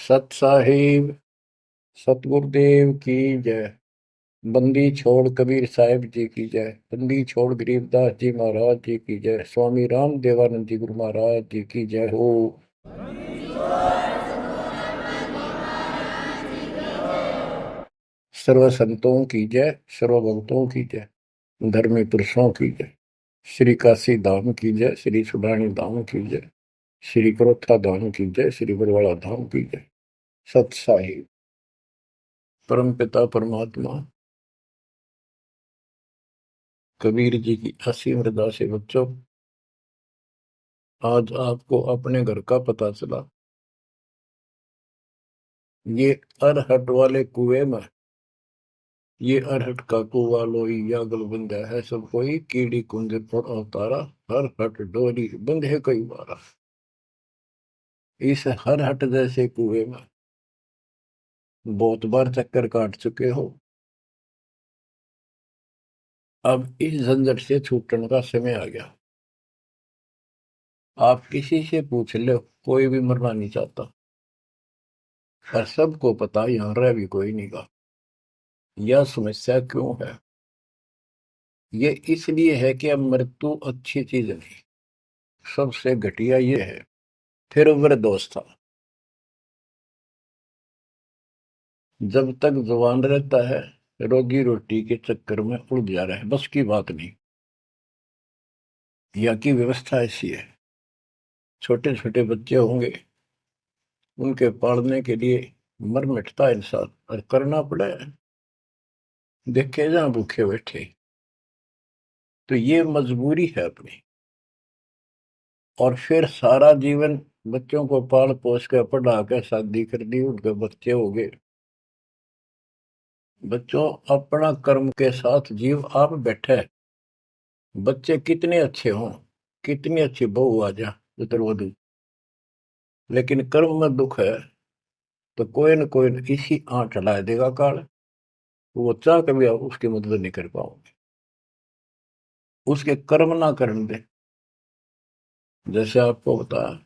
सत साहिब सतगुरुदेव की जय। बंदी छोड़ कबीर साहिब जी की जय। बंदी छोड़ गरीबदास जी महाराज जी की जय। स्वामी राम देवानंद जी गुरु महाराज जी की जय हो। सर्व संतों की जय, सर्व भक्तों की जय, धर्मी पुरुषों की जय। श्री काशी धाम की जय, श्री सुडानी धाम की जय, श्री क्रोथा धाम की जय, श्री बरवाड़ा धाम की जय। सत साहिब परम पिता परमात्मा कबीर जी की असीम रजा से बच्चों, आज आपको अपने घर का पता चला। ये अरहट वाले कुएं में, ये अरहट का कुआ लोई या गलबंदा है सब कोई, कीड़ी कुंज पर अवतारा, हर हट डोरी बंधे कई बारा। इस हर हट जैसे कुएं में बहुत बार चक्कर काट चुके हो। अब इस झंझट से छूटने का समय आ गया। आप किसी से पूछ लो, कोई भी मरना नहीं चाहता, पर सबको पता यहां रह भी कोई नहीं गा। यह समस्या क्यों है? ये इसलिए है कि अब मृत्यु अच्छी चीज नहीं, सबसे घटिया ये है। फिर उम्र दोस्त था, जब तक जवान रहता है रोजी रोटी के चक्कर में उलझा रहा है, बस की बात नहीं। यहाँ की व्यवस्था ऐसी है, छोटे छोटे बच्चे होंगे, उनके पालने के लिए मर मिटता इंसान और करना पड़े, देखे जहां भूखे बैठे। तो ये मजबूरी है अपनी। और फिर सारा जीवन बच्चों को पाल पोस के पढ़ा के शादी कर दी, उनके बच्चे हो गए। बच्चों, अपना कर्म के साथ जीव आप बैठे, बच्चे कितने अच्छे हों, कितनी अच्छी बहू आ जा पुत्रवधु, लेकिन कर्म में दुख है तो कोई न कोई इसी आंट चला देगा काल। वो चाह कभी आप उसकी मदद नहीं कर पाओगे, उसके कर्म ना करने दे। जैसे आपको बताया,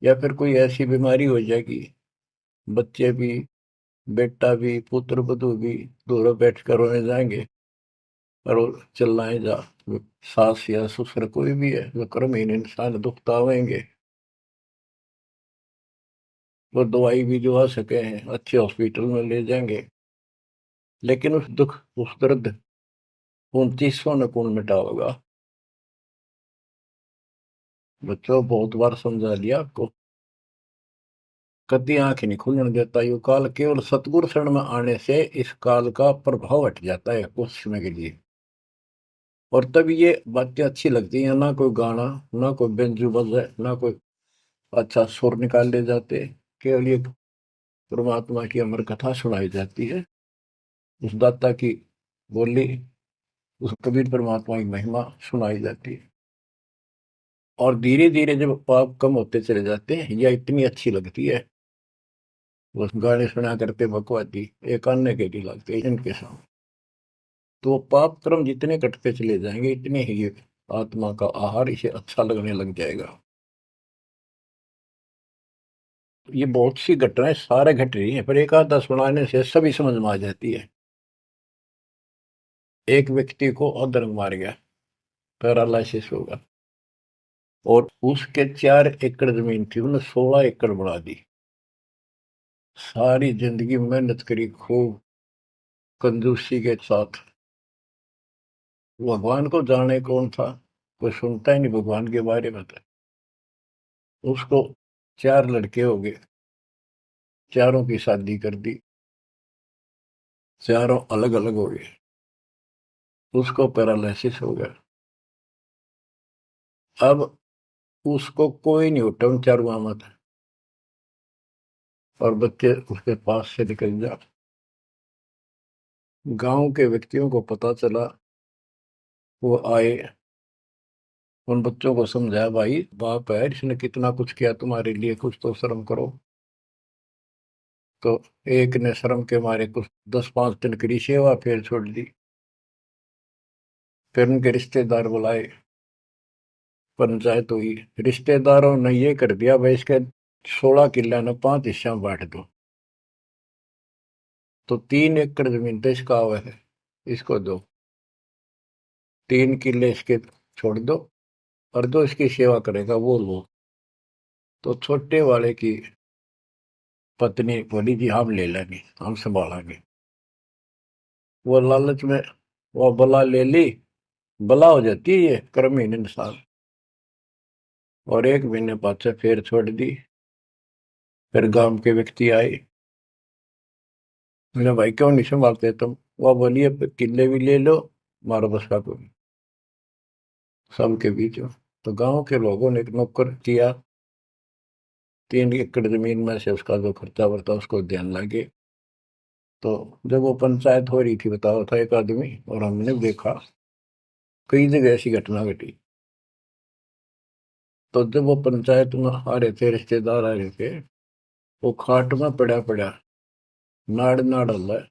या फिर कोई ऐसी बीमारी हो जाएगी, बच्चे भी, बेटा भी, पुत्र वधु भी दूर बैठ कर रोने जाएंगे, और वो चिल्लाए जा। सास या ससुर कोई भी है, वो कर्महीन इंसान दुखता आवेंगे, वो दवाई भी जो आ सके हैं अच्छे हॉस्पिटल में ले जाएंगे, लेकिन उस दुख उस दर्द 2900 न कौन मिटा होगा। बच्चों, बहुत बार समझा लिया आपको, कभी आंख नहीं खुलने देता ये काल। केवल सतगुरु शरण में आने से इस काल का प्रभाव हट जाता है कुछ समय के लिए। और तब ये बातें अच्छी लगती हैं, ना कोई गाना, ना कोई बेंजू बजे, ना कोई अच्छा सुर निकाल ले जाते, केवल ये परमात्मा की अमर कथा सुनाई जाती है, उस दाता की बोली, उस कबीर परमात्मा की महिमा सुनाई जाती है। और धीरे धीरे जब पाप कम होते चले जाते हैं, यह इतनी अच्छी लगती है, बस गाने सुना करते बकवादी एक अन्य के लिए लगते हैं इनके सामने। तो पाप कर्म जितने कटते चले जाएंगे, इतने ही ये आत्मा का आहार इसे अच्छा लगने लग जाएगा। ये बहुत सी घटनाएं सारे घट रही हैं, पर एक आधा सुनाने से सभी समझ में आ जाती है। एक व्यक्ति को अधर्म मार गया, पैरालिसिस होगा, और उसके 4 एकड़ जमीन थी, उन्हें 16 एकड़ बढ़ा दी। सारी जिंदगी मेहनत करी खूब कंजूसी के साथ। भगवान को जाने कौन था, कोई सुनता ही नहीं भगवान के बारे में। तो उसको 4 लड़के हो गए, चारों की शादी कर दी, चारों अलग अलग हो गए, उसको पैरालिसिस हो गया। अब उसको कोई नहीं उठा उन चारों में था, और बच्चे उसके पास से निकल जा। गांव के व्यक्तियों को पता चला, वो आए, उन बच्चों को समझाया, भाई बाप है, इसने कितना कुछ किया तुम्हारे लिए, कुछ तो शर्म करो। तो एक ने शर्म के मारे कुछ 10-5 दिन की सेवा फिर छोड़ दी। फिर उनके रिश्तेदार बुलाए, पंचायत हुई, रिश्तेदारों ने ये कर दिया, भाई इसके 16 किले ने 5 हिस्सा में बांट दो। तो 3 एकड़ जमीन तो इसका हुआ है, इसको दो, 3 किले इसके छोड़ दो, और जो इसकी सेवा करेगा वो लो। तो छोटे वाले की पत्नी बोली जी हम ले लेंगे, हम संभालेंगे। वो लालच में वो बला ले ली। बला हो जाती है ये कर्महीन इंसान। और 1 महीने बाद से फिर छोड़ दी। फिर गांव के व्यक्ति आए, मेरा भाई क्यों नहीं संभालते तुम? वो बोलिए किले भी ले लो, मारो बस का कोई सबके बीच में। तो गांव के लोगों ने एक नौकर किया, 3 एकड़ जमीन में से उसका जो खर्चा वर्ता उसको ध्यान लगे। तो जब वो पंचायत हो रही थी, बताओ था एक आदमी, और हमने देखा कई जगह ऐसी घटना घटी। तो जब वो पंचायत में आ रहे थे, रिश्तेदार आ रहे थे, वो खाट में पड़ा पड़ा नाड़ नाड़ हल्ला है,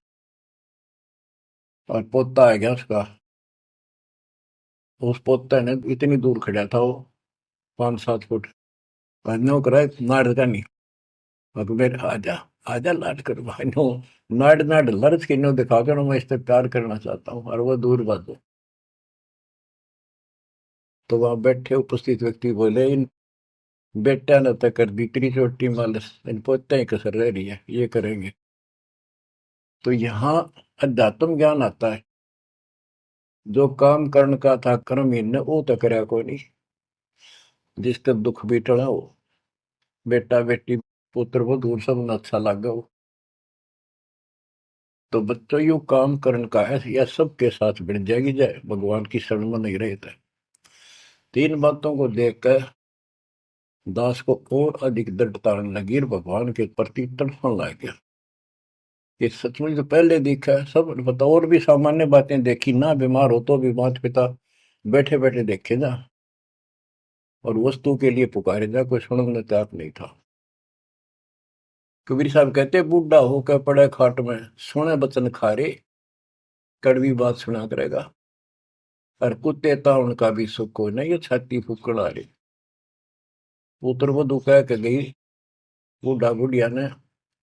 और पोता आ गया उसका। उस पोते ने इतनी दूर खड़ा था वो, 5-7 फुट, नो करा नाड़ का नहीं। अब मेरे आजा, आजा लाड कर भाई नो, नाड़ नाड़ लर्ज के नो दिखा कर मैं इससे प्यार करना चाहता हूँ, और वो दूर बात। तो वहां बैठे उपस्थित व्यक्ति बोले, इन बेटा ने तो कर दी इतनी छोटी मालस, इन पोते ही कसर रह रही है, ये करेंगे। तो यहाँ अध्यात्म ज्ञान आता है। जो काम करण का था कर्महीन ने वो तो करया कोई नहीं। जिसका दुख भी टला हो, बेटा बेटी पुत्र वो दूर सब न अच्छा लगा हो। तो बच्चों यू काम करण का है, यह सबके साथ बढ़ जाएगी जाए भगवान की शरण में नहीं रहता। 3 बातों को देखकर दास को और अधिक दृढ़ता लगी और भगवान के प्रति तड़पने लग गया। ये सचमुच तो पहले देखा है सब बता, और भी सामान्य बातें देखी ना, बीमार हो तो भी माता पिता बैठे बैठे देखे जा, और वस्तु के लिए पुकारे जा, कोई सुनने तैयार नहीं था। कबीर साहब कहते बूढ़ा होकर पड़े खाट में, सुने बचन खारे, कड़वी बात सुना करेगा। और कुत्ते था उनका भी सुख को नहीं, ये छाती फूकड़ आ रही। पुत्र वधु कह के गई बूढ़ा बुढ़िया ने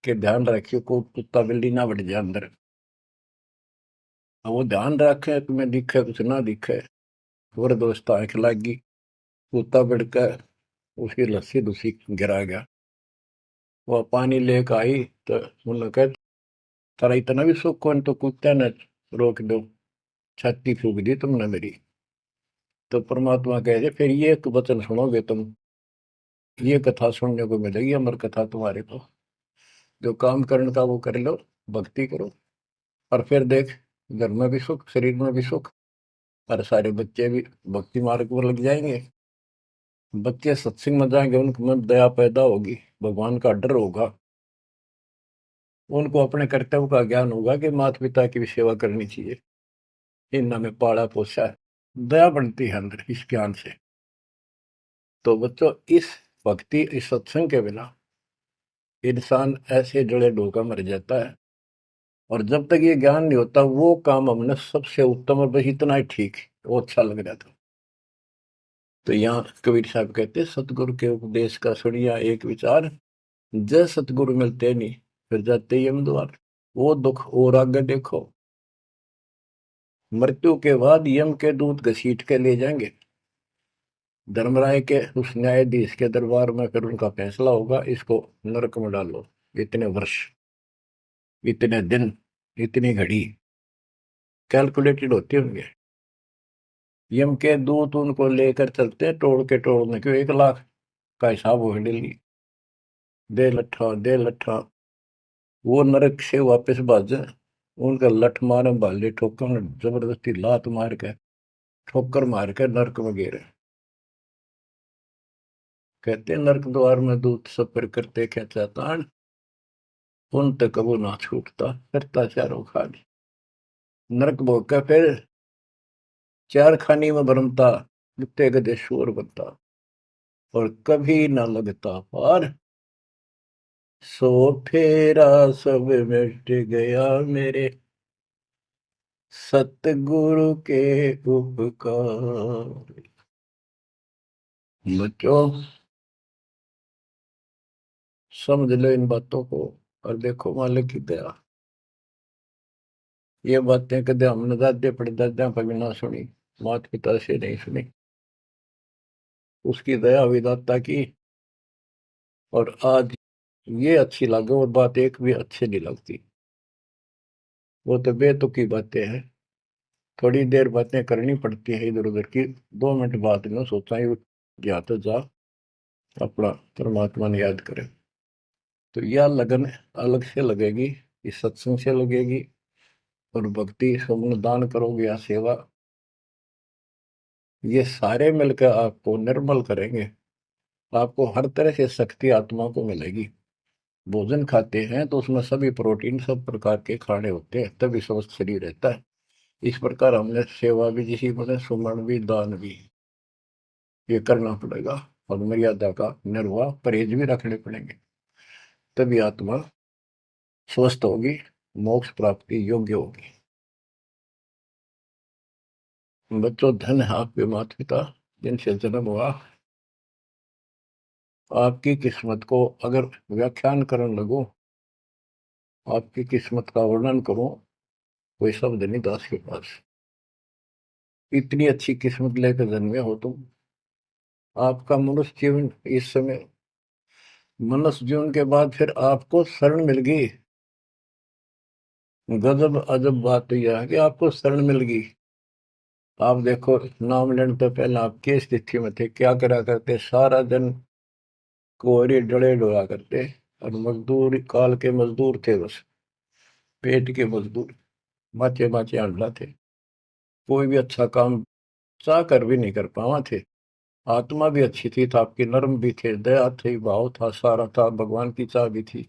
के ध्यान रखियो को कुत्ता बिल्ली ना बढ़ जाए अंदर। अब वो ध्यान रखे तुम्हें दिखे कुछ ना दिखे, और दोस्त आंख लागी, कुत्ता बढ़कर उसकी लस्सी दूसी गिरा गया। वो पानी लेकर आई तो उन्होंने कहा तारा इतना भी सुख कौन, तो कुत्ते ने रोक दो, छाती फूक दी तुमने मेरी। तो परमात्मा कह रहे फिर ये एक वचन सुनोगे तुम, ये कथा सुनने को मिलेगी अमर कथा तुम्हारे को। जो काम करने का वो कर लो, भक्ति करो, और फिर देख घर में भी सुख, शरीर में भी सुख, और सारे बच्चे भी भक्ति मार्ग पर लग जाएंगे। बच्चे सत्संग में जाएंगे, उनके मन दया पैदा होगी, भगवान का डर होगा, उनको अपने कर्तव्य का ज्ञान होगा कि माता पिता की भी सेवा करनी चाहिए, इन में पाला पोसा है, दया बनती है अंदर इस ज्ञान से। तो बच्चों इस भक्ति इस सत्संग के बिना इंसान ऐसे जड़े डोका मर जाता है। और जब तक ये ज्ञान नहीं होता वो काम हमने सबसे उत्तम और बस इतना ही ठीक है, वो अच्छा लग रहा था। तो यहाँ कबीर साहब कहते सतगुरु के उपदेश का सुनिया एक विचार, जय सतगुरु मिलते नहीं फिर जाते यम द्वार। वो दुख और आगे देखो, मृत्यु के बाद यम के दूत घसीट के ले जाएंगे धर्मराय के उस न्यायाधीश के दरबार में, फिर उनका फैसला होगा इसको नरक में डालो, इतने वर्ष, इतने दिन, इतनी घड़ी कैलकुलेटेड होते होंगे। यम के दूत उनको लेकर चलते हैं तोड़ के तोड़ने क्यों, 1 लाख का हिसाब हो डेली, दे लट्ठा दे लट्ठा। वो नरक से वापस भाजे, उनका लठ मारे भाले ठोकर, जबरदस्ती लात मार के ठोकर मार के नरक में गिरे। कहते नरक द्वार में दूत सफर करते क्या तान, उन तक कबू ना छूटता करता चारों खाली। नरक भोग का फिर चार खानी में भरमता, कुत्ते गधे शोर बनता, और कभी ना लगता पार, सो फेरा सब मिट गया मेरे सतगुरु के उपकार। बच्चों समझ लो इन बातों को, और देखो मालिक की दया। ये बातें कदे हमने दादे परदादा कभी ना सुनी, माता पिता से नहीं सुनी। उसकी दया विधाता की। और आज ये अच्छी लगे और बात एक भी अच्छी नहीं लगती। वो तो बेतुकी बातें हैं। थोड़ी देर बातें करनी पड़ती है इधर उधर की, 2 मिनट बाद में सोचा ही जा तो जा अपना परमात्मा ने याद करे। तो यह लगन अलग से लगेगी, इस सत्संग से लगेगी। और भक्ति समूह दान करोगे या सेवा, ये सारे मिलकर आपको निर्मल करेंगे। आपको हर तरह से शक्ति आत्मा को मिलेगी। भोजन खाते हैं तो उसमें सभी प्रोटीन सब प्रकार के खाने होते हैं, तभी स्वस्थ शरीर रहता है। इस प्रकार हमने सेवा भी जिसी बने, सुमरण भी, दान भी, ये करना पड़ेगा। और मर्यादा का निर्वाह, परहेज भी रखने पड़ेंगे, तभी आत्मा स्वस्थ होगी, मोक्ष प्राप्ति योग्य होगी। बच्चों, धन है आपके माता पिता जिनसे जन्म हुआ। आपकी किस्मत को अगर व्याख्यान करने लगो, आपकी किस्मत का वर्णन करो, कोई शब्द नहीं दास के पास। इतनी अच्छी किस्मत लेकर जन्मे हो तुम। आपका मनुष्य जीवन इस समय, मनुष्य जीवन के बाद फिर आपको शरण मिल गई। गजब अजब बात तो यह है कि आपको शरण मिल गई। आप देखो, नाम लेने तो पहले आप किस स्थिति में थे, क्या करा करते, सारा दिन कोहरे डले डोला करते। और मजदूर, काल के मजदूर थे, बस पेट के मजदूर, माचे माचे आंडला थे। कोई भी अच्छा काम चाह कर भी नहीं कर पावा थे। आत्मा भी अच्छी थी, तो आपके नर्म भी थे, दया थी, भाव था, सारा था, भगवान की चाह भी थी।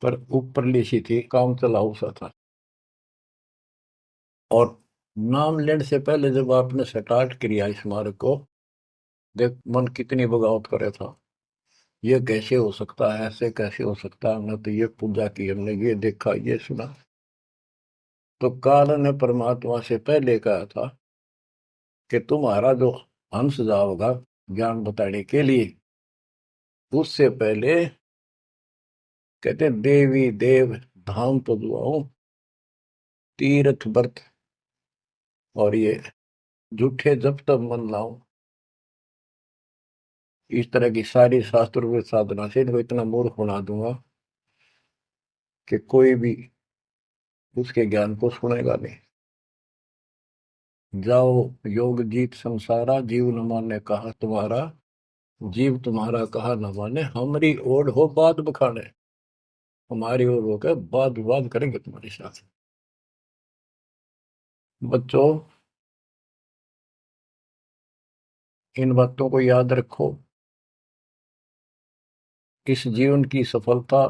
पर ऊपरली सी थी, काम चलाऊ सा था। और नाम लेने से पहले जब आपने स्टार्ट किया इस मार्ग को, देख मन कितनी बगावत करे था। ये कैसे हो सकता है, ऐसे कैसे हो सकता है, हमने तो ये पूजा की, हमने ये देखा, ये सुना। तो काल ने परमात्मा से पहले कहा था कि तुम्हारा जो हंस जाओगा ज्ञान बताने के लिए, उससे पहले कहते देवी देव धाम तो दुआओ, तीर्थ व्रत और ये झूठे जब तब मन लाओ। इस तरह की सारी शास्त्र में साधना से इनको इतना मूर्ख बना दूंगा कि कोई भी उसके ज्ञान को सुनेगा नहीं। जाओ योग जीत संसारा, जीव न माने कहा तुम्हारा, जीव तुम्हारा कहा न माने, हमारी ओर हो बात बखाने। हमारी ओर होकर बात विवाद करेंगे तुम्हारे साथ। बच्चों, इन बातों को याद रखो। इस जीवन की सफलता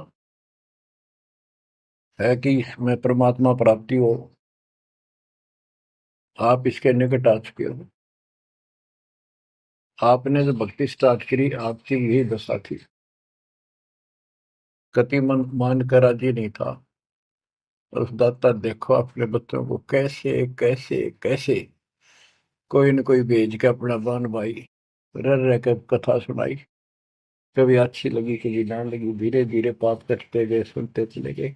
है कि इसमें परमात्मा प्राप्ति हो। आप इसके निकट आ चुके हो। आपने जो भक्ति स्टार्ट करी, आपकी यही दशा थी। कति मन मान कर राजी नहीं था। और उस दाता देखो अपने बच्चों को कैसे कैसे कैसे कोई न कोई भेज के अपना बान भाई रह रह कर कथा सुनाई। कभी अच्छी लगी, कभी ना लगी, धीरे धीरे पाप करते गए, सुनते चले गए।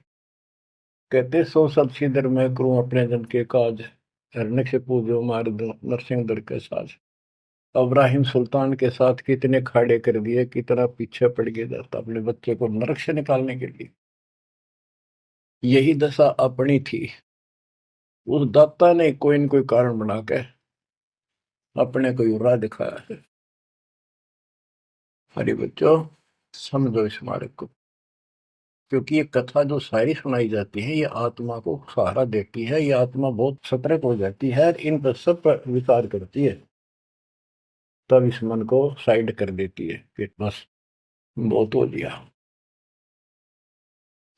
कहते सो सब सिदर मैं करूं अपने जन के काज, हरने से पूजो मार दो नरसिंह दर के साज। इब्राहिम सुल्तान के साथ कितने खाड़े कर दिए, कितना पीछे पड़ गया जाता अपने बच्चे को नरक से निकालने के लिए। यही दशा अपनी थी। उस दाता ने कोई न कोई कारण बना के अपने को राह दिखाया है। हरी बच्चों, समझो इस मार्ग को। क्योंकि ये कथा जो सारी सुनाई जाती है, ये आत्मा को सहारा देती है। ये आत्मा बहुत सतर्क हो जाती है, इन पर सब पर विचार करती है, तब इस मन को साइड कर देती है कि बस बहुत हो लिया।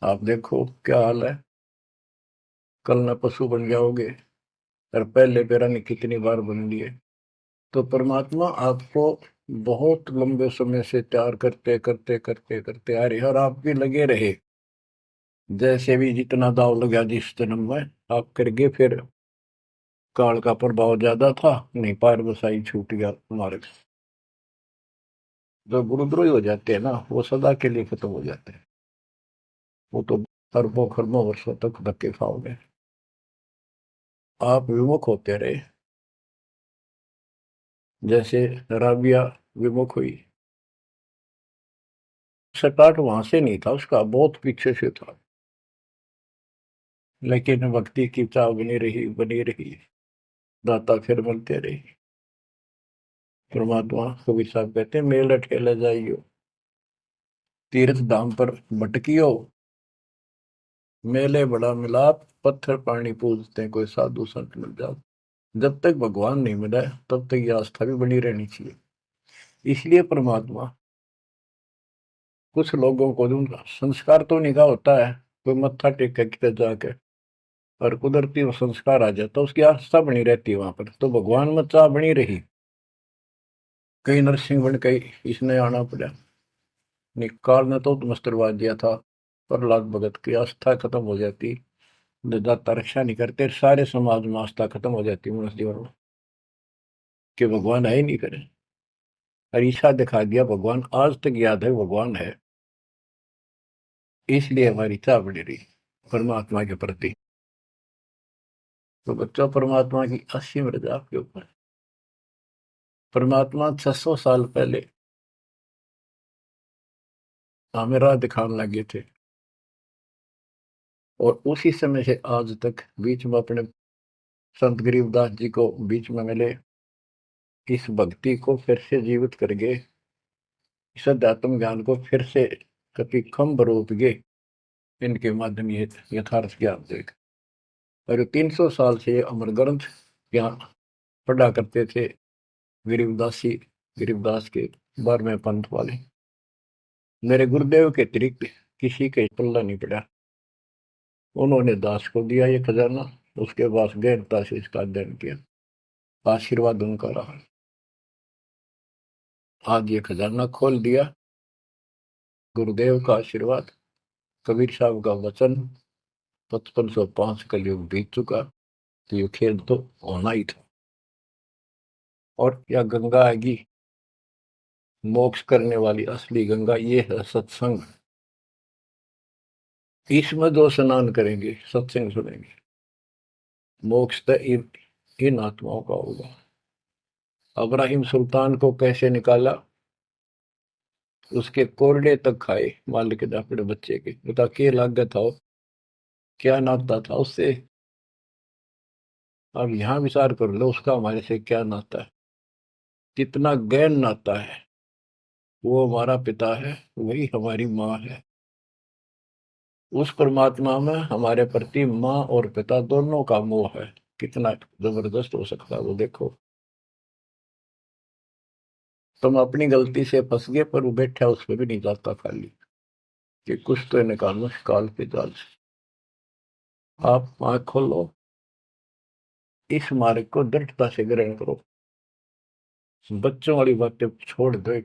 आप देखो क्या हाल है, कल न पशु बन जाओगे, और पहले पेरा ने कितनी बार बन लिए। तो परमात्मा आपको बहुत लंबे समय से तैयार करते करते करते करते आ रहे, और आप भी लगे रहे। जैसे भी जितना दाव लगा जिस जन्म में आप करके, फिर काल का प्रभाव ज्यादा था, नहीं पार बसाई छूट गया तुम्हारे। जो गुरुद्रोही हो जाते हैं ना, वो सदा के लिए खत्म हो जाते हैं। वो तो अरबों खरबों वर्षों तक धक्के खाओगे। आप विमुख होते रहे, जैसे राबिया विमुख हुई। स्टार्ट वहां से नहीं था उसका, बहुत पीछे से था, लेकिन भक्ति की चाह बनी रही बनी रही, दाता फिर मिलते रहे। परमात्मा कबीर साहब कहते हैं, मेल अठेले जाइयो, तीर्थ धाम पर भटकियो, मेले बड़ा मिलाप, पत्थर पानी पूजते कोई साधु संत मिल जाओ। जब तक भगवान नहीं मिला तब तक ये आस्था भी बनी रहनी चाहिए। इसलिए परमात्मा कुछ लोगों को दूंगा, संस्कार तो निकाह होता है, कोई मत्था टेक के किधर जाके, और कुदरती वो संस्कार आ जाता, उसकी आस्था बनी रहती है वहां पर, तो भगवान में चाह बनी रही। कई नरसिंह बन के इसने आना पड़ा, निकाल ने तो मस्टरवा दिया था, प्रहलाद भगत की आस्था खत्म हो जाती, दाता रक्षा नहीं करते, सारे समाज में आस्था खत्म हो जाती मनुष्य जीवन में, कि भगवान है ही नहीं करे। अरीसा दिखा दिया भगवान, आज तक याद है भगवान है, इसलिए हमारी चाह बनी रही परमात्मा के प्रति। तो बच्चों, परमात्मा की असीम रजा आपके ऊपर। परमात्मा 600 साल पहले हमें राह दिखाने लगे थे, और उसी समय से आज तक बीच में अपने संत गरीबदास जी को बीच में मिले, इस भक्ति को फिर से जीवित कर गए, इस अध्यात्म ज्ञान को फिर से कभी खम्भ रोप गए, इनके माध्यम ये यथार्थ ज्ञान देख। और 300 साल से अमर ग्रंथ ज्ञान पढ़ा करते थे गरीबदासी, गरीबदास के 12वें पंथ वाले। मेरे गुरुदेव के अतिरिक्त किसी के पल्ला नहीं पड़ा, उन्होंने दास को दिया ये खजाना, उसके बाद गहनता से इसका अध्ययन किया, आशीर्वाद उनका रहा। आज ये खजाना खोल दिया, गुरुदेव का आशीर्वाद, कबीर साहब का वचन, 5505 कलयुग बीत चुका, तो ये खेल तो होना ही था। और क्या गंगा आएगी, मोक्ष करने वाली असली गंगा ये है सत्संग। इसमें जो स्नान करेंगे, सत्संग सुनेंगे, मोक्ष तो इन आत्माओं का होगा। अब्राहिम सुल्तान को कैसे निकाला, उसके कोरडे तक खाए मालिक ने अपने बच्चे के, बता के लागत था, क्या नाता था उससे। अब यहां विचार कर लो, उसका हमारे से क्या नाता है, कितना गहन नाता है। वो हमारा पिता है, वही हमारी माँ है। उस परमात्मा में हमारे प्रति माँ और पिता दोनों का मोह है, कितना जबरदस्त हो सकता है वो देखो। तुम अपनी गलती से फंस गए, पर वो बैठा उस पर भी नहीं जाता खाली, कि कुछ तो निकालो काल के जाल से। आप आंख खोलो, इस मार्ग को दृढ़ता से ग्रहण करो, बच्चों वाली बातें छोड़ दो,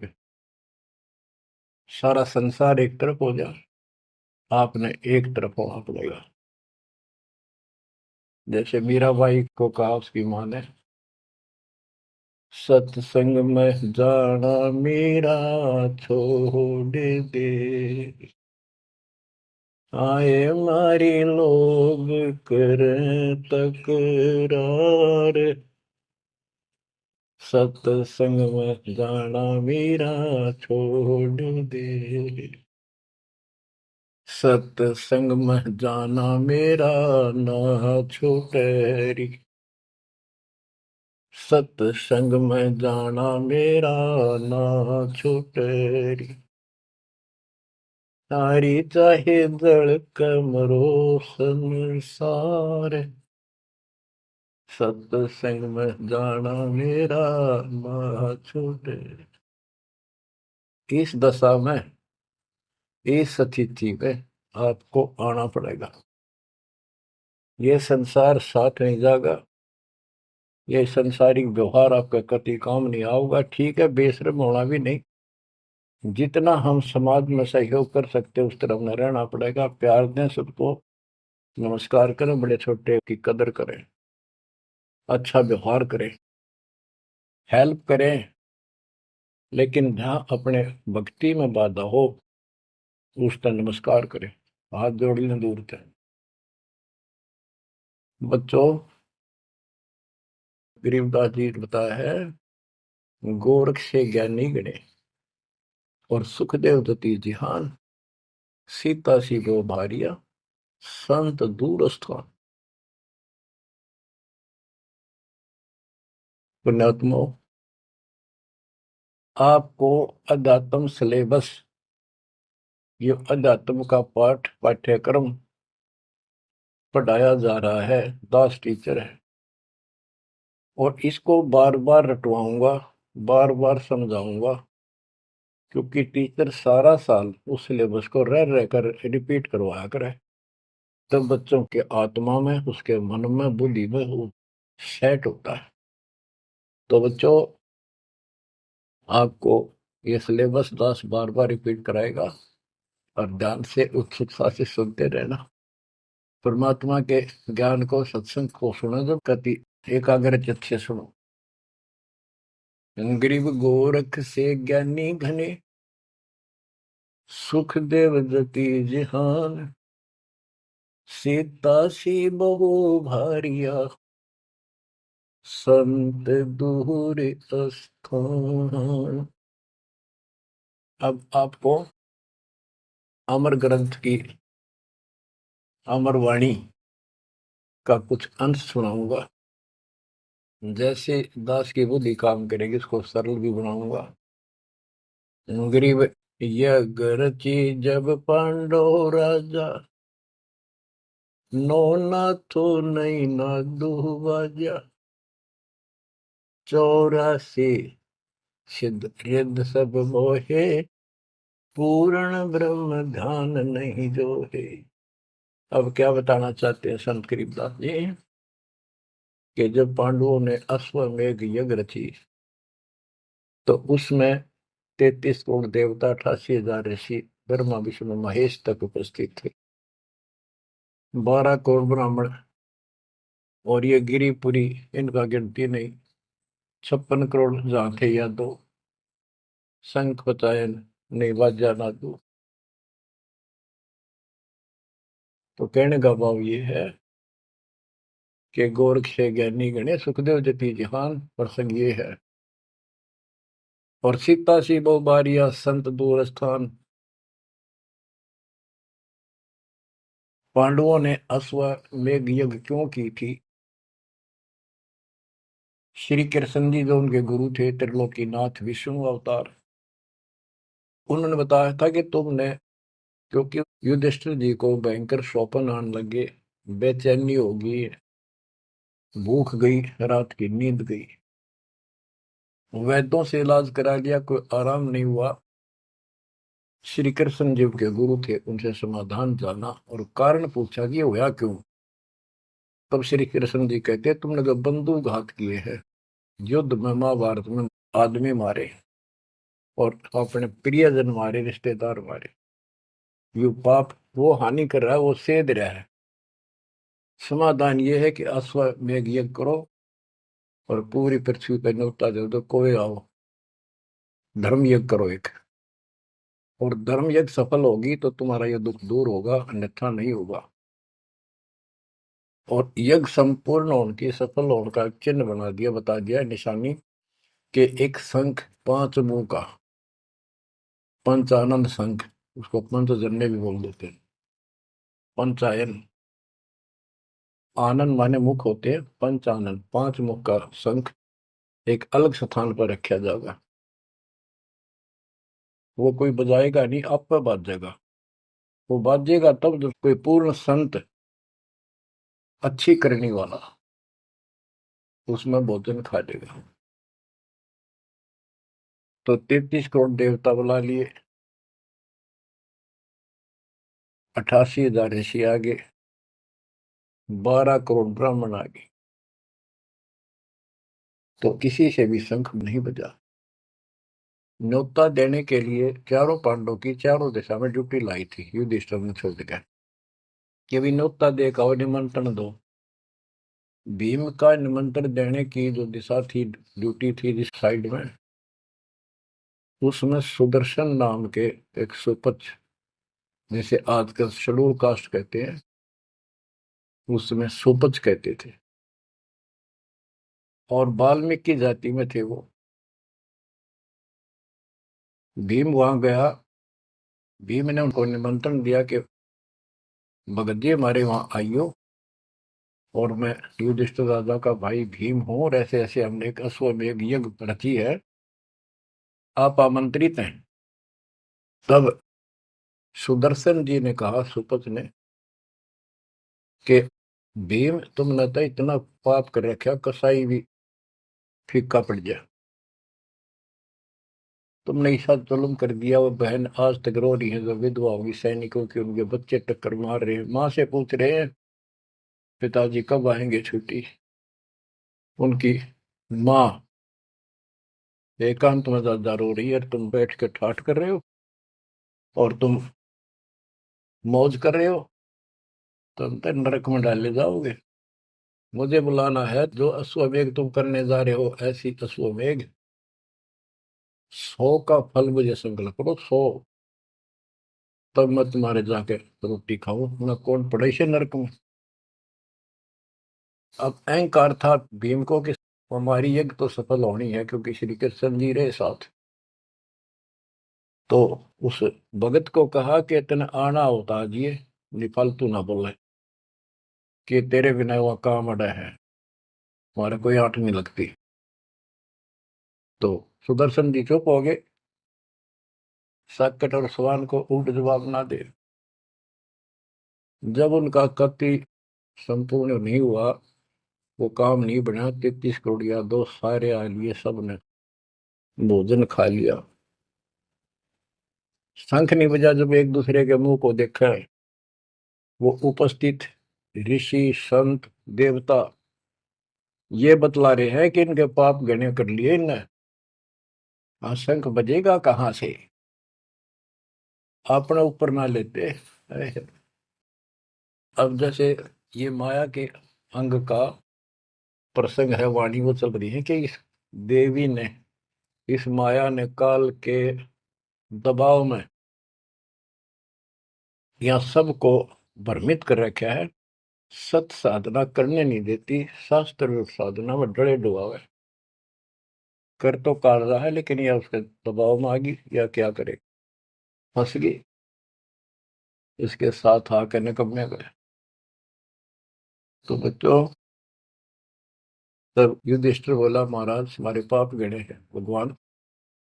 सारा संसार एक तरफ हो जाए, आपने एक तरफ होना पड़ेगा। जैसे मीराबाई को कहा उसकी माँ ने, सत्संग में जाना मेरा छोड़ दे, आए मारी लोग कर तकरार, सत्संग में जाना मेरा छोड़ दे, सत्संग में जाना मेरा ना छूटे री, सत्संग में जाना मेरा ना छूटे री, तारी चाहे जड़ कमरो संसार, सत्संग में जाना मेरा ना छूटे। इस दशा में, इस स्थिति में आपको आना पड़ेगा। ये संसार साथ नहीं जाएगा, ये संसारिक व्यवहार आपका कति काम नहीं आऊगा। ठीक है, बेशर्म होना भी नहीं, जितना हम समाज में सहयोग कर सकते उस तरफ में रहना पड़ेगा। प्यार दें सबको, नमस्कार करें, बड़े छोटे की कदर करें, अच्छा व्यवहार करें, हेल्प करें, लेकिन जहां अपने भक्ति में बाधा हो उस पर नमस्कार करें, हाथ जोड़ लें दूर से। बच्चों, गरीबदास जी बताया है, गोरख से ज्ञानी गणे और सुखदेव दती जिहान, सीता सी गो भारिया संत दूर स्थान। पुण्यात्मो, आपको अध्यात्म सिलेबस, ये अध्यात्म का पाठ्यक्रम पढ़ाया जा रहा है, दास टीचर है, और इसको बार बार रटवाऊंगा, बार बार समझाऊंगा, क्योंकि टीचर सारा साल उस सिलेबस को रह रहकर रिपीट करवाया करे, तब बच्चों के आत्मा में, उसके मन में, बुद्धि में वो सेट होता है। तो बच्चों, आपको ये सिलेबस दास बार बार रिपीट कराएगा, और ध्यान से उत्सुकता से सुनते रहना। परमात्मा के ज्ञान को, सत्संग को सुनो जब कति एकाग्र चित्त से सुनो। गरीब गोरख से ज्ञानी घने, सुख देव जति जिहान, सीता सी बहु भारिया संत दूर स्थान। अब आपको अमर ग्रंथ की अमर वाणी का कुछ अंश सुनाऊंगा। जैसे दास की बुद्धि काम करेगी, इसको सरल भी बनाऊंगा। गरीब, यह गरची जब पांडव राजा, नो नाथो नहीं ना दुबाजा, 84 सिद्ध रिद्ध सब मोहे, पूर्ण ब्रह्म ध्यान नहीं जो है। अब क्या बताना चाहते हैं संत गरीबदास जी, कि जब पांडवों ने अश्वमेघ यज्ञ रची, तो उसमें 33 करोड़ देवता, 88,000 ऋषि, ब्रह्मा विष्णु महेश तक उपस्थित थे, 12 करोड़ ब्राह्मण, और ये गिरिपुरी, इनका गिनती नहीं, 56 करोड़ जहां थे या दो, शंख पचायन नहीं बाजा ना दो। तो कहने का भाव ये है कि गोरख से ज्ञानी गणे, सुखदेव जति जिहान, प्रसंग ये है। और सीता सी बहु बारिया संत दूर स्थान। पांडवों ने अश्वमेघ यज्ञ क्यों की थी? श्री कृष्ण जी जो उनके गुरु थे, त्रिलोकीनाथ विष्णु अवतार, उन्होंने बताया था कि तुमने, क्योंकि युधिष्ठिर जी को भयंकर स्वप्न आने लगे, बेचैनी होगी, भूख गई, रात की नींद गई, वैद्यों से इलाज करा लिया, कोई आराम नहीं हुआ। श्री कृष्ण जी के गुरु थे, उनसे समाधान जाना और कारण पूछा कि ये हुआ क्यों। तब श्री कृष्ण जी कहते, तुमने जो बंदूक घात किए हैं, युद्ध में, महाभारत में आदमी मारे और अपने प्रियजन मारे, रिश्तेदार मारे, ये पाप वो हानि कर रहा है, वो सेध रहा है। समाधान ये है कि अश्वमेघ यज्ञ करो और पूरी पृथ्वी पर न्योता दे दो, कोई आओ, धर्म यज्ञ करो एक, और धर्म यज्ञ सफल होगी तो तुम्हारा यह दुख दूर होगा, अन्यथा नहीं होगा। और यज्ञ संपूर्ण होने की, सफल होने का चिन्ह बना दिया, बता दिया निशानी, कि एक शंख 5 मुंह का, पंचानंद शंख, उसको पंचजन्य भी बोल देते हैं, पंचायन, आनंद माने मुख होते हैं, पंचानंद 5 मुख का शंख एक अलग स्थान पर रखा जाएगा। वो कोई बजाएगा नहीं, आप पर बाजेगा। वो बाजेगा तब जब कोई पूर्ण संत, अच्छी करने वाला उसमें भोजन खा लेगा। तो 33 करोड़ देवता बुला लिए, 88,000 ऋषि आगे, 12 करोड़ ब्राह्मण आगे, तो किसी से भी शंख नहीं बजा। न्योता देने के लिए चारों पांडवों की चारों दिशा में ड्यूटी लाई थी, युधिष्ठिर ने छोड़ दिया कि भी न्योता दे का निमंत्रण दो। भीम का निमंत्रण देने की जो दिशा थी, ड्यूटी थी जिस साइड में, उसमें सुदर्शन नाम के एक सुपच, जिसे आजकल शेड्यूल कास्ट कहते हैं, उसमें सुपच कहते थे, और वाल्मीकि जाति में थे वो। भीम वहां गया। भीम ने उनको निमंत्रण दिया कि भगत जी हमारे वहां आइयो, और मैं युधिष्ठिर राजा का भाई भीम हूं, और ऐसे ऐसे हमने एक अश्वमेध यज्ञ रची है, आप आमंत्रित हैं। तब सुदर्शन जी ने कहा, सुपथ ने, कि भीम तुमने तो इतना पाप कर रखा, कसाई भी फीका पड़ गया। तुमने ऐसा जुल्म कर दिया, वो बहन आज तक रो रही है जो विधवा होगी सैनिकों की, उनके बच्चे टक्कर मार रहे हैं, माँ से पूछ रहे हैं पिताजी कब आएंगे छुट्टी। उनकी माँ एकांत में ज्यादा रो रही है, तुम बैठ के ठाठ कर रहे हो और तुम मौज कर रहे हो, तुम तो नरक में डाले जाओगे। मुझे बुलाना है, जो अश्वमेध तुम करने जा रहे हो, ऐसी अश्वमेध 100 का फल मुझे संकल्प करो, 100, तब मैं तुम्हारे जाके रोटी खाऊं, मैं कौन पड़े से नरक में। अब अहंकार था भीम को कि हमारी यज्ञ तो सफल होनी है, क्योंकि श्री कृष्ण जी रहे साथ। तो उस भगत को कहा कि तेने आना होता जी, फालतू ना बोले, कि तेरे बिना वह काम अड़ा है, हमारे कोई आंट नहीं लगती। तो सुदर्शन जी चुप हो गए, साकेत और सवान को उल्ट जवाब ना दे। जब उनका कति संपूर्ण नहीं हुआ, वो काम नहीं बना, 33 करोड़ यादव सारे आ लिए, सबने भोजन खा लिया। शंख नहीं बजा, जब एक दूसरे के मुंह को देखा, वो उपस्थित ऋषि संत देवता ये बतला रहे हैं कि इनके पाप घने कर लिए इनने। हाँ, शंख बजेगा कहाँ से, अपने ऊपर ना लेते। अब जैसे ये माया के अंग का प्रसंग है, वाणी वो चल रही है कि इस देवी ने, इस माया ने काल के दबाव में यहाँ सबको भ्रमित कर रखा है, सत साधना करने नहीं देती, शास्त्र साधना में डरे डुबावे। कर तो काट रहा है, लेकिन यह उसके दबाव में आ गई, या क्या करे, फंस गई, इसके साथ आकर निकम्मे गए। तो बच्चों, तब युधिष्ठिर बोला, महाराज हमारे पाप गणे हैं भगवान,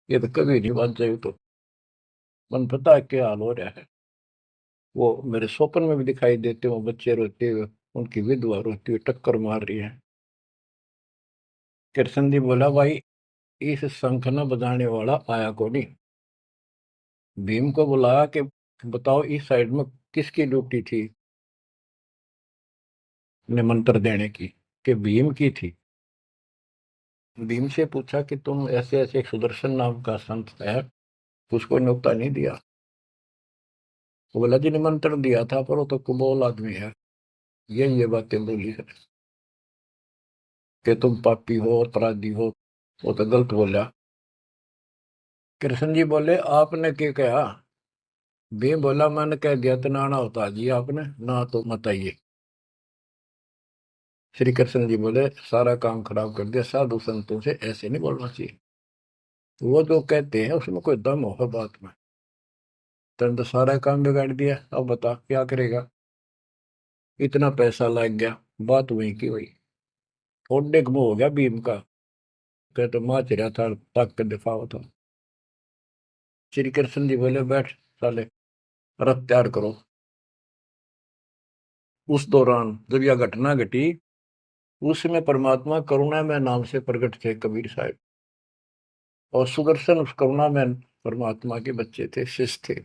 ये तो कभी नहीं बच जाए। तो मन पता है क्या हाल हो रहा है, वो मेरे स्वप्न में भी दिखाई देते, वो बच्चे रोते हुए, उनकी विधवा रोती हुई टक्कर मार रही है। कृष्ण जी बोला, भाई इस शंख न बजाने वाला आया को नहीं। भीम को बुलाया कि बताओ इस साइड में किसकी ड्यूटी थी निमंत्रण देने की, कि भीम की थी। भीम से पूछा कि तुम ऐसे ऐसे, एक सुदर्शन नाम का संत है, उसको न्योता नहीं दिया। वो बोला, जी निमंत्रण दिया था, पर वो तो कुबोल आदमी है, ये बातें बोली है कि तुम पापी हो और अपराधी हो, वो तो गलत बोला। कृष्ण जी बोले, आपने क्या कहा। भीम बोला, मैंने कह दिया तो नाना होता जी, आपने ना तो मत आइए। श्री कृष्ण जी बोले, सारा काम खराब कर दिया, साधु संतों से ऐसे नहीं बोलना चाहिए, वो जो कहते हैं उसमें कोई दम होगा बात में। तुम तो सारा काम बिगाड़ दिया, अब बता क्या करेगा। इतना पैसा लग गया, बात वही की वही, थोड़े मुंह हो गया भीम का, कहते माँ चिरा था, तक के दिफा था। श्री कृष्ण जी बोले, बैठ साले, रथ तैयार करो। उस दौरान जब यह घटना घटी, उसमें परमात्मा करुणा में नाम से प्रकट थे कबीर साहब, और सुदर्शन उस करुणा में परमात्मा के बच्चे थे, शिष्य थे।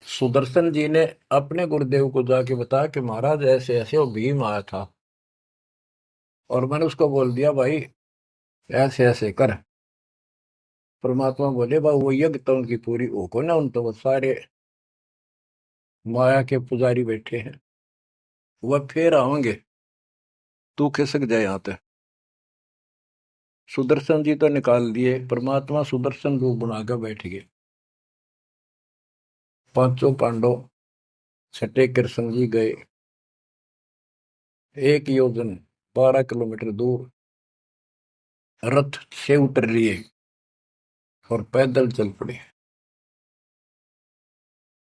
सुदर्शन जी ने अपने गुरुदेव को जाके बताया कि महाराज ऐसे ऐसे वो भीम आया था, और मैंने उसको बोल दिया भाई ऐसे ऐसे कर। परमात्मा बोले, बा वो यज्ञ तो उनकी पूरी हो को ना, उन तो वो सारे माया के पुजारी बैठे हैं, वह फिर आएंगे, तू खिसक जाए यहाँ पे। सुदर्शन जी तो निकाल दिए, परमात्मा सुदर्शन रूप बनाकर बैठ गए। पांचों पांडव छठे कृष्ण जी गए, 1 योजन 12 किलोमीटर दूर रथ से उतर लिए और पैदल चल पड़े।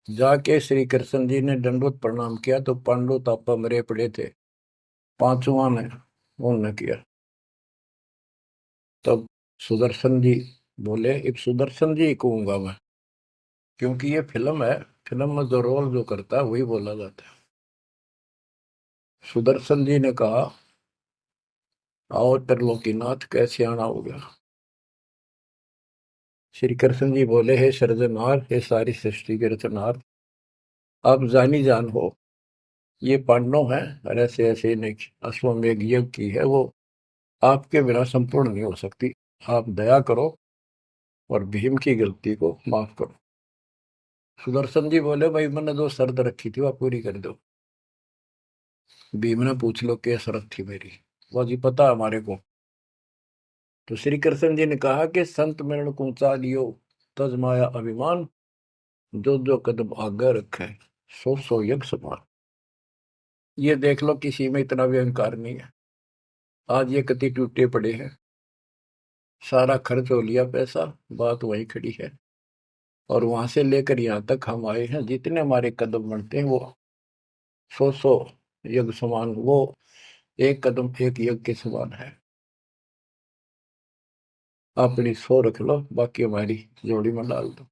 जाके श्री कृष्ण जी ने दंडवत प्रणाम किया तो पांडु तापा मरे पड़े थे, पांचवा ने उन्होंने किया। तब सुदर्शन जी बोले, एक सुदर्शन जी कहूंगा मैं, क्योंकि ये फिल्म है, फिल्म में जो रोल जो करता है वही बोला जाता है। सुदर्शन जी ने कहा, आओ त्रिलोकीनाथ, कैसे आना हो गया। श्री कृष्ण जी बोले, हे सृजनहार, हे सारी सृष्टि के रचनहार, आप जानी जान हो, ये पांडव है और ऐसे ऐसे नहीं, अश्वमेध यज्ञ की है वो, आपके बिना संपूर्ण नहीं हो सकती। आप दया करो और भीम की गलती को माफ करो। सुदर्शन जी बोले, भाई मैंने जो शर्त रखी थी वह पूरी कर दो। भीम ने पूछ लो क्या शर्त थी मेरी, वो जी पता हमारे को। तो श्री कृष्ण जी ने कहा कि संत मरण को ऊंचा लियो, तज माया अभिमान, जो जो कदम आगे रखे, सो सो यज्ञ समान। ये देख लो, किसी में इतना भी अहंकार नहीं है। आज ये कति टूटे पड़े हैं, सारा खर्च हो लिया पैसा, बात वही खड़ी है। और वहां से लेकर यहाँ तक हम आए हैं, जितने हमारे कदम बढ़ते हैं वो सौ सौ यज्ञ समान, वो एक कदम एक यज्ञ के समान है। अपनी सौ रख लो, बाकी हमारी जोड़ी में डाल दो,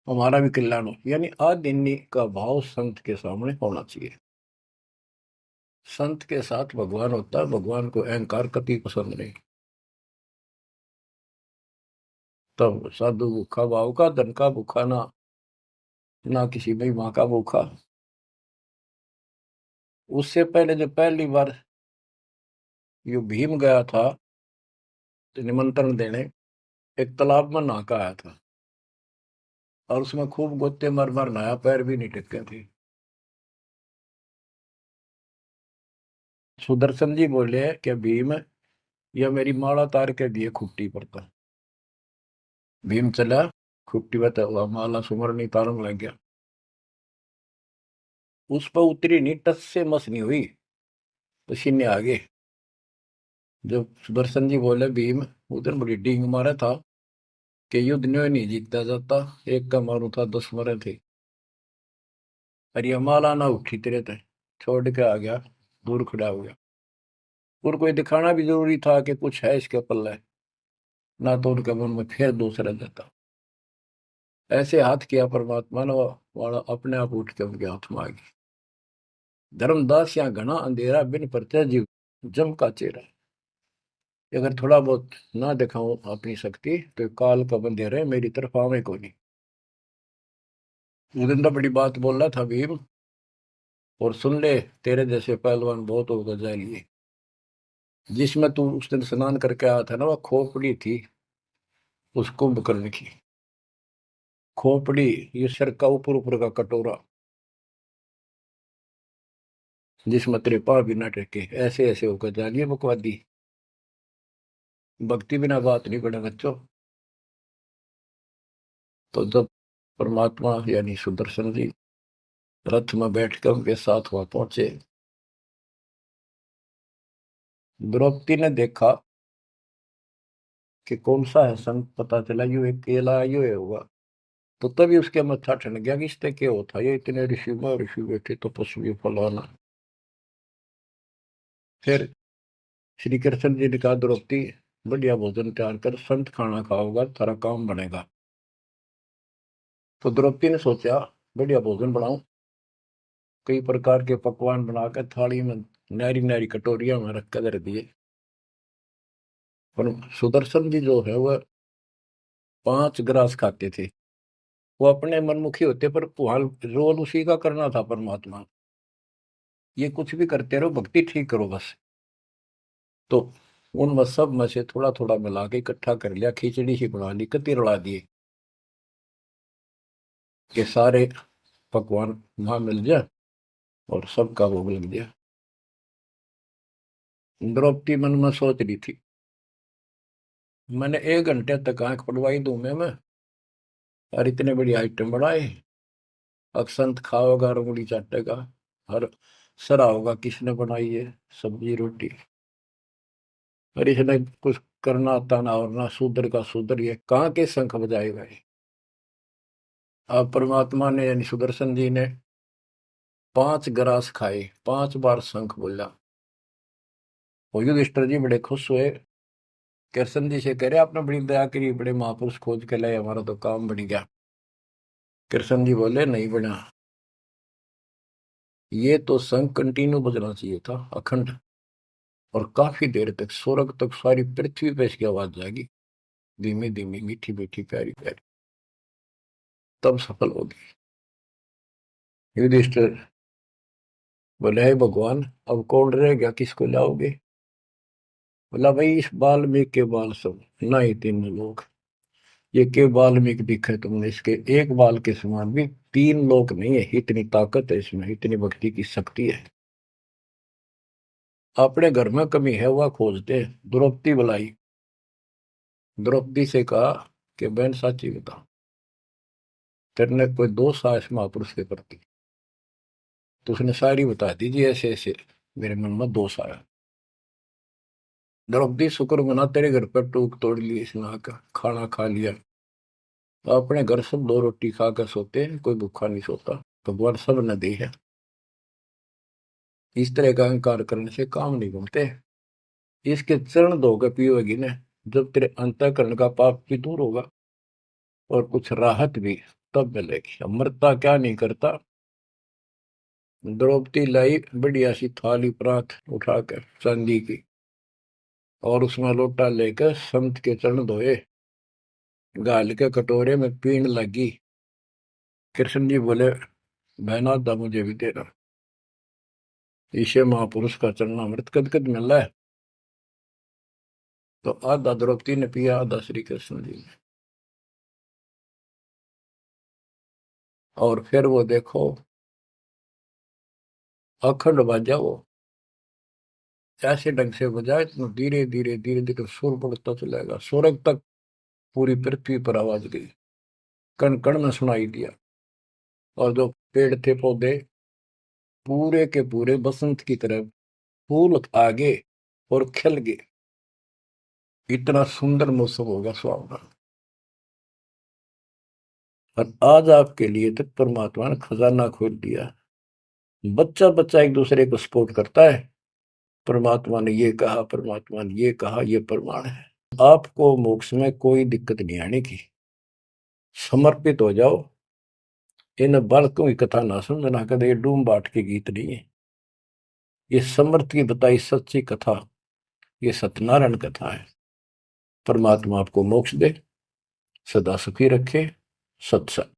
हमारा भी कल्याण हो। यानी आदिन्य का भाव संत के सामने होना चाहिए। संत के साथ भगवान होता है, भगवान को अहंकार कति पसंद नहीं। तब साधु भूखा भाव का, धन का भूखा ना, ना किसी में माँ का भूखा। उससे पहले जब पहली बार यो भीम गया था तो निमंत्रण देने, एक तालाब में नहा के आया था और उसमें खूब गोते मर मर नहाया, पैर भी नहीं टिके थे। सुदर्शन जी बोले कि भीम, यह मेरी माला तार के दिए खुट्टी पर था। भीम चला, खुट्टी पर हुआ माला सुमरनी तारन लग गया। उस पर उतरी नहीं, टस से मस नहीं हुई, पसीने आ गए। जब सुदर्शन जी बोले, भीम उधर बड़ी डींग मारा था कि युद्ध नहीं जीतता जाता, एक का मारू था 10 मरे थे। और ये माला ना उठी तेरे थे, छोड़ के आ गया, दूर खड़ा हो गया। और कोई दिखाना भी जरूरी था कि कुछ है इसके पल्ले, ना तो उनके मन में फिर दूसरा देता। ऐसे हाथ किया परमात्मा ने, वाला अपने आप उठ के उनके हाथ में आ गई। धर्मदास या घना अंधेरा, बिन परचय जीव जम का चेहरा। अगर थोड़ा बहुत ना दिखाऊं अपनी शक्ति तो काल का बंधे रहे, मेरी तरफ आवे को नहीं। उस दिन तो बड़ी बात बोल रहा था भीम, और सुन ले, तेरे जैसे पहलवान बहुत होगा जाएंगे। जिसमें तू उस दिन स्नान करके आया था ना, वह खोपड़ी थी उस कुंभकर्ण की। खोपड़ी, ये सिर का ऊपर ऊपर का कटोरा, जिसमें तेरे पाँव भी ना टेके, ऐसे ऐसे होकर जानिए बकवादी। भक्ति बिना बात नहीं बने बच्चों। तो जब परमात्मा यानी सुदर्शन जी रथ में बैठकर उनके साथ वहां पहुंचे, द्रौपदी ने देखा कि कौन सा है संत, पता चला यू एक केला यू है होगा। तो तभी उसके मत्था ठन गया कि इससे क्या होता, ये इतने ऋषि में ऋषि बैठे तो पशु फलाना। फिर श्री कृष्ण जी ने कहा, द्रौपदी बढ़िया भोजन तैयार कर, संत खाना खाओगा तारा काम बनेगा। तो द्रौपदी ने सोचा, बढ़िया भोजन बनाऊं, कई प्रकार के पकवान बनाकर थाली में नारी नारी कटोरिया में रख कर दिए। पर सुदर्शन जी जो है वह 5 ग्रास खाते थे। वो अपने मनमुखी होते, पर पुहाल रोल उसी का करना था परमात्मा। ये कुछ भी करते रहो, भक्ति ठीक करो बस। तो उन सब में से थोड़ा थोड़ा मिला के इकट्ठा कर लिया, खिचड़ी ही बना ली, कति रला दिए कि सारे पकवान वहां मिल जाए और सबका भोग लग गया। द्रौपदी मन में सोच रही थी, मैंने 1 घंटे तक आंख पड़वाई दूं मैं, और इतने बड़ी आइटम बनाए। अक्षंत खाओगा, रंगुली चाटेगा, और सरा होगा किसने बनाई है सब्जी रोटी। और इसने कुछ करना आता ना और ना शूद्र का शूद्र, ये कहाँ के शंख बजाएगा ये। अब परमात्मा ने यानी सुदर्शन जी ने 5 ग्रास खाए, 5 बार शंख बोला। वो युधिष्ठिर जी बड़े खुश हुए, कृष्ण जी से कह रहे आपने बड़ी दया करी, बड़े महापुरुष खोज के लाए, हमारा तो काम बन गया। कृष्ण जी बोले नहीं बना, ये तो शंख कंटिन्यू बजना चाहिए था, अखंड, और काफी देर तक स्वर्ग तक सारी पृथ्वी पे इसकी आवाज जाएगी, धीमी धीमी मीठी मीठी प्यारी प्यारी, तब सफल होगी। युधिष्ठिर बोले हे भगवान, अब कौन रह गया, किसको लाओगे। बोला भाई इस वाल्मीकि के बाल सब ना ही 3 लोग, ये के वाल्मीकि दिखे तुमने, इसके एक बाल के समान भी 3 लोग नहीं है, इतनी ताकत है इसमें, इतनी भक्ति की शक्ति है। अपने घर में कमी है वह खोजते। द्रौपदी बुलाई, द्रौपदी से कहा कि बहन साची बता, तेरे कोई दोष आया इस महापुरुष के प्रति। तो उसने सारी बता दी जी, ऐसे ऐसे मेरे मन में दोष आया। द्रौपदी शुक्र मना, तेरे घर पर टूक तोड़ ली, इसने का खाना खा लिया। तो अपने घर सब 2 रोटी खा कर सोते हैं, कोई भूखा नहीं सोता, भगवान सब न दी है। इस तरह का अहंकार करने से काम नहीं बनते। इसके चरण धोकर पियोगी ना, जब तेरे अंतःकरण का पाप भी दूर होगा और कुछ राहत भी तब मिलेगी। अमृता क्या नहीं करता। द्रौपदी लाई बढ़िया सी थाली परात उठाकर चांदी की, और उसमें लोटा लेकर संत के चरण धोए, गाल के कटोरे में पीण लगी। कृष्ण जी बोले बहना दा मुझे भी देना, ईशे महापुरुष का चरणामृत कद कद मिल रहा है। तो आधा द्रौपदी ने पिया, आधा श्री कृष्ण जी ने। और फिर वो देखो अखंड बाजा, वो ऐसे ढंग से बजाए तो धीरे धीरे धीरे धीरे सुर बढ़ता चलेगा, स्वर्ग तक पूरी पृथ्वी पर आवाज गई, कण कण में सुनाई दिया। और जो पेड़ थे पौधे पूरे के पूरे बसंत की तरह फूल आ गए और खिल गए, इतना सुंदर मौसम होगा सुहावना। और आज आपके लिए तो परमात्मा ने खजाना खोल दिया। बच्चा बच्चा एक दूसरे को सपोर्ट करता है, परमात्मा ने ये कहा, परमात्मा ने ये कहा, ये प्रमाण है। आपको मोक्ष में कोई दिक्कत नहीं आने की। समर्पित हो जाओ। इन बालकों की कथा ना समझना कदे, ये डूम बाट के गीत नहीं है, ये समर्थ की बताई सच्ची कथा, ये सत्यनारायण कथा है। परमात्मा आपको मोक्ष दे, सदा सुखी रखे। सत्संग।